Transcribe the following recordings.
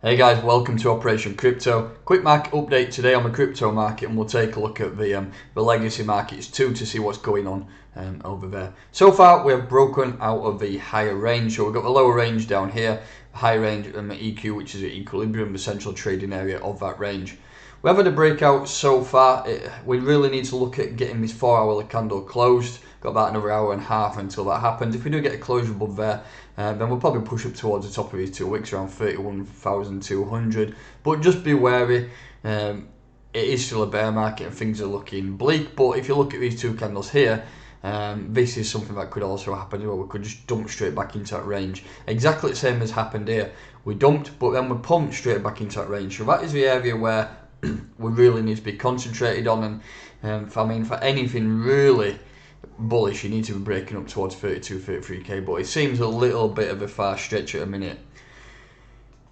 Hey guys, welcome to Operation Crypto. Quick market update today on the crypto market, and we'll take a look at the legacy markets too to see what's going on over there. So far, we have broken out of the higher range. So we've got the lower range down here, high range and the EQ, which is at equilibrium, the central trading area of that range. We have had a breakout so far. We really need to look at getting this 4-hour candle closed. Got about another hour and a half until that happens. If we do get a closure above there, then we'll probably push up towards the top of these 2 wicks around 31,200. But just be wary. It is still a bear market and things are looking bleak. But if you look at these two candles here, this is something that could also happen. Well, we could just dump straight back into that range. Exactly the same as happened here. We dumped, but then we pumped straight back into that range. So that is the area where we really need to be concentrated on. And for anything really bullish, you need to be breaking up towards 33k, but it seems a little bit of a far stretch at a minute.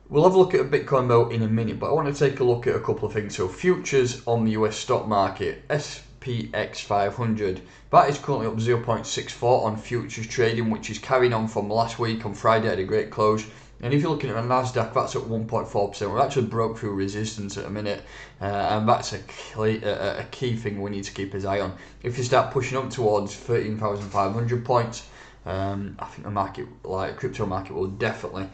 We'll have a look at Bitcoin though in a minute, but I want to take a look at a couple of things. So futures on the US stock market, SPX 500, that is currently up 0.64 on futures trading, which is carrying on from last week on Friday at a great close. And if you're looking at the Nasdaq, that's at 1.4%. We're actually broke through resistance at a minute, and that's a key thing we need to keep his eye on. If you start pushing up towards 13,500 points, I think the market, like crypto market, will definitely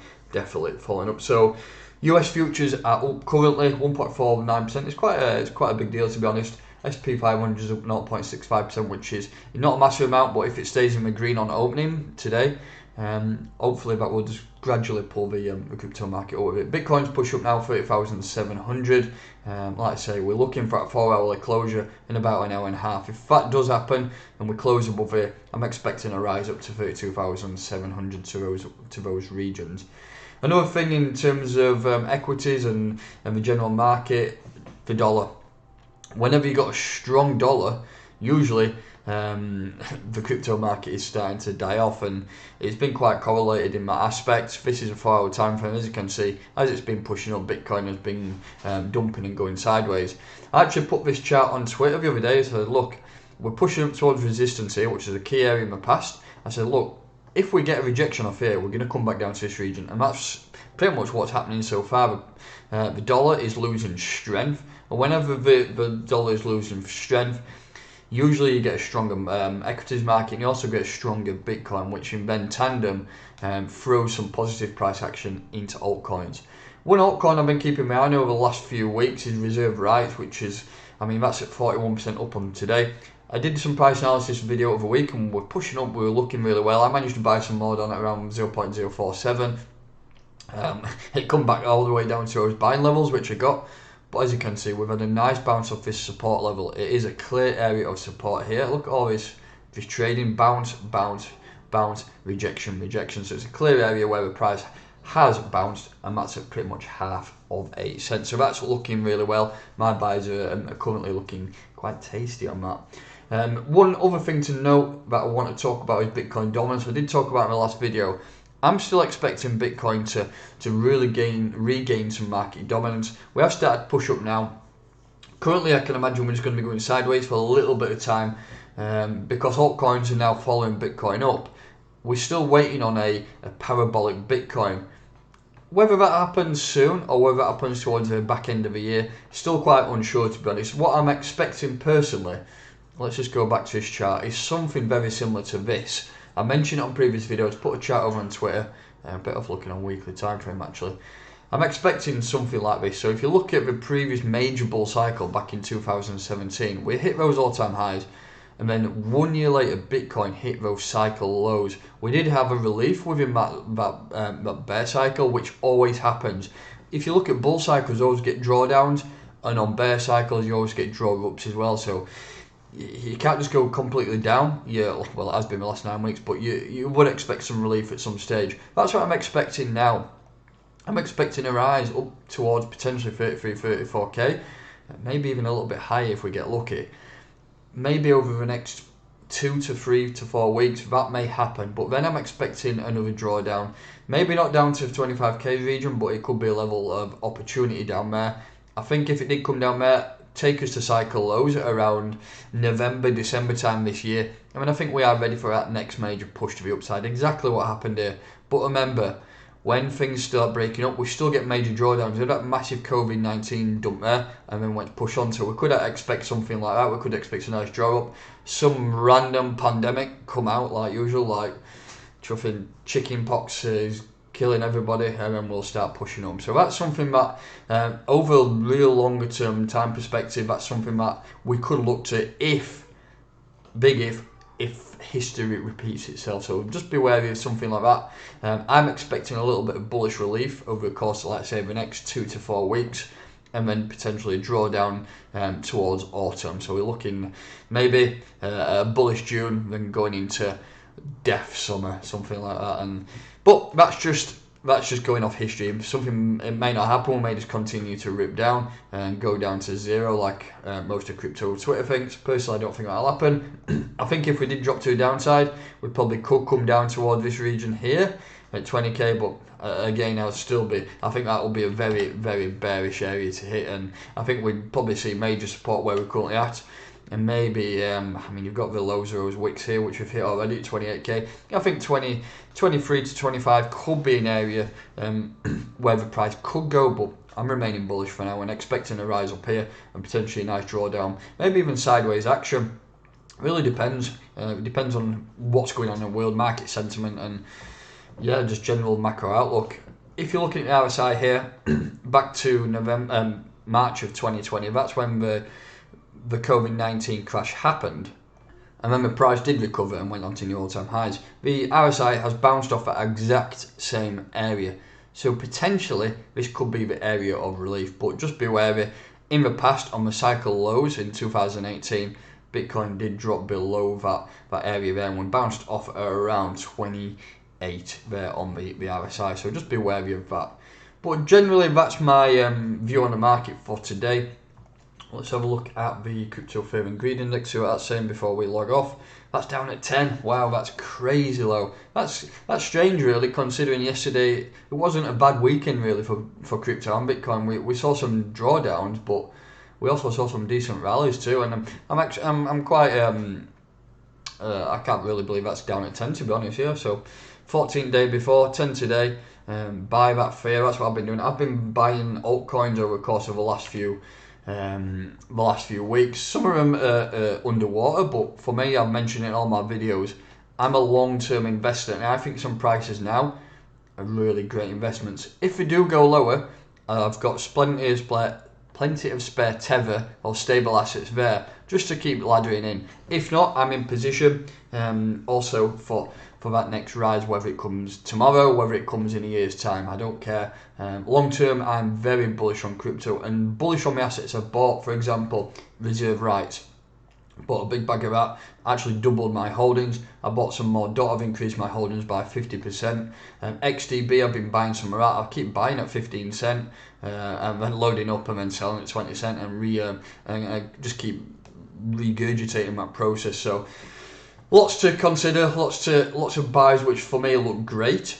falling up. So US futures are up currently 1.49%. It's quite a big deal, to be honest. SP 500 is up 0.65%, which is not a massive amount, but if it stays in the green on opening today, hopefully that will just gradually pull the crypto market over it. Bitcoin's push up now 30,700. Like I say, we're looking for a 4-hour closure in about an hour and a half. If that does happen and we close above it, I'm expecting a rise up to 32,700 to those regions. Another thing in terms of equities and the general market, the dollar. Whenever you got a strong dollar, usually the crypto market is starting to die off, and it's been quite correlated in that aspect. This is a 4-hour time frame. As you can see, as it's been pushing up, Bitcoin has been dumping and going sideways. I actually put this chart on Twitter the other day. I said, look, we're pushing up towards resistance here, which is a key area in the past. I said, look, if we get a rejection off here, we're going to come back down to this region, and that's pretty much what's happening so far. The dollar is losing strength, and whenever the dollar is losing strength, usually you get a stronger equities market, and you also get a stronger Bitcoin, which in then tandem throws some positive price action into altcoins. One altcoin I've been keeping my eye on over the last few weeks is Reserve Rights, which is, that's at 41% up on today. I did some price analysis video over the week, and we're pushing up, we were looking really well. I managed to buy some more down at around 0.047. It come back all the way down to those buying levels, which I got. But as you can see, we've had a nice bounce off this support level. It is a clear area of support here. Look at all this trading, bounce, rejection. So it's a clear area where the price has bounced, and that's at pretty much half of a cent. So that's looking really well. My buys are currently looking quite tasty on that. One other thing to note that I want to talk about is Bitcoin dominance. I did talk about it in the last video. I'm still expecting Bitcoin to really regain some market dominance. We have started to push up now. Currently, I can imagine we're just going to be going sideways for a little bit of time because altcoins are now following Bitcoin up. We're still waiting on a parabolic Bitcoin. Whether that happens soon or whether that happens towards the back end of the year, still quite unsure, to be honest. What I'm expecting personally, let's just go back to this chart, is something very similar to this. I mentioned it on previous videos, put a chart over on Twitter, a bit of looking on weekly time frame actually. I'm expecting something like this. So if you look at the previous major bull cycle back in 2017, we hit those all-time highs, and then 1 year later Bitcoin hit those cycle lows. We did have a relief within that bear cycle, which always happens. If you look at bull cycles, you always get drawdowns, and on bear cycles you always get draw ups as well. So you can't just go completely down. Yeah, well, it has been the last 9 weeks, but you would expect some relief at some stage. That's what I'm expecting now. I'm expecting a rise up towards potentially 33, 34k, maybe even a little bit higher if we get lucky. Maybe over the next 2 to 3 to 4 weeks that may happen, but then I'm expecting another drawdown. Maybe not down to the 25k region, but it could be a level of opportunity down there. I think if it did come down there, take us to cycle lows at around November, December time this year. I think we are ready for that next major push to the upside. Exactly what happened here. But remember, when things start breaking up, we still get major drawdowns. We had that massive COVID-19 dump there, and then went to push on. So we could expect something like that. We could expect a nice draw up. Some random pandemic come out like usual, like chicken pox is killing everybody, and then we'll start pushing up. So that's something that, over a real longer term time perspective, that's something that we could look to if history repeats itself. So just be wary of something like that. I'm expecting a little bit of bullish relief over the course of, let's say, the next 2 to 4 weeks, and then potentially draw down towards autumn. So we're looking maybe a bullish June, then going into death summer, something like that. But that's just going off history. Something, it may not happen. We may just continue to rip down and go down to zero, like most of crypto Twitter thinks. Personally, I don't think that'll happen. I think if we did drop to a downside, we probably could come down toward this region here at 20k. But again, I think that will be a very, very bearish area to hit, and I think we'd probably see major support where we're currently at. And maybe, you've got the lows of those wicks here, which we've hit already at 28k. I think 23 to 25 could be an area where the price could go, but I'm remaining bullish for now and expecting a rise up here and potentially a nice drawdown, maybe even sideways action. Really depends. It depends on what's going on in the world market sentiment and just general macro outlook. If you're looking at the RSI here, back to March of 2020, that's when the COVID-19 crash happened, and then the price did recover and went on to new all-time highs. The RSI has bounced off that exact same area, so potentially this could be the area of relief, but just be wary. In the past, on the cycle lows in 2018, Bitcoin did drop below that area there and bounced off at around 28 there on the RSI, so just be wary of that. But generally, that's my view on the market for today. Let's have a look at the crypto fear and greed index, see what that's saying before we log off. That's down at 10. Wow, that's crazy low. That's strange, really, considering yesterday it wasn't a bad weekend really for crypto and Bitcoin. We saw some drawdowns, but we also saw some decent rallies too. And I'm quite I can't really believe that's down at 10, to be honest. Yeah, so 14 day before, 10 today. Buy that fear. That's what I've been doing. I've been buying altcoins over the course of the last few weeks. Some of them are underwater, but for me, I've mentioned it in all my videos, I'm a long-term investor, and I think some prices now are really great investments. If they do go lower, I've got plenty of spare tether or stable assets there just to keep laddering in. If not, I'm in position also for that next rise, whether it comes tomorrow, whether it comes in a year's time, I don't care. Long term, I'm very bullish on crypto and bullish on the assets I've bought. For example, reserve rights. Bought a big bag of that, actually doubled my holdings. I bought some more DOT, I've increased my holdings by 50%. XDB, I've been buying some of that. I keep buying at 15 cent and then loading up and then selling at 20 cent and I just keep regurgitating that process. So lots to consider, lots of buys which for me look great.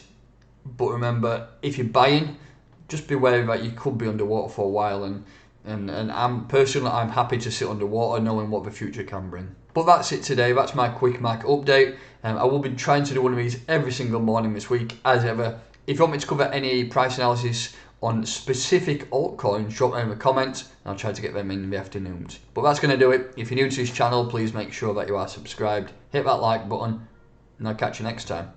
But remember, if you're buying, just be wary that you could be underwater for a while, and I'm happy to sit underwater knowing what the future can bring. But that's it today. That's my quick market update. I will be trying to do one of these every single morning this week, as ever. If you want me to cover any price analysis on specific altcoins, drop them in the comments and I'll try to get them in the afternoons. But that's going to do it. If you're new to this channel, please make sure that you are subscribed. Hit that like button and I'll catch you next time.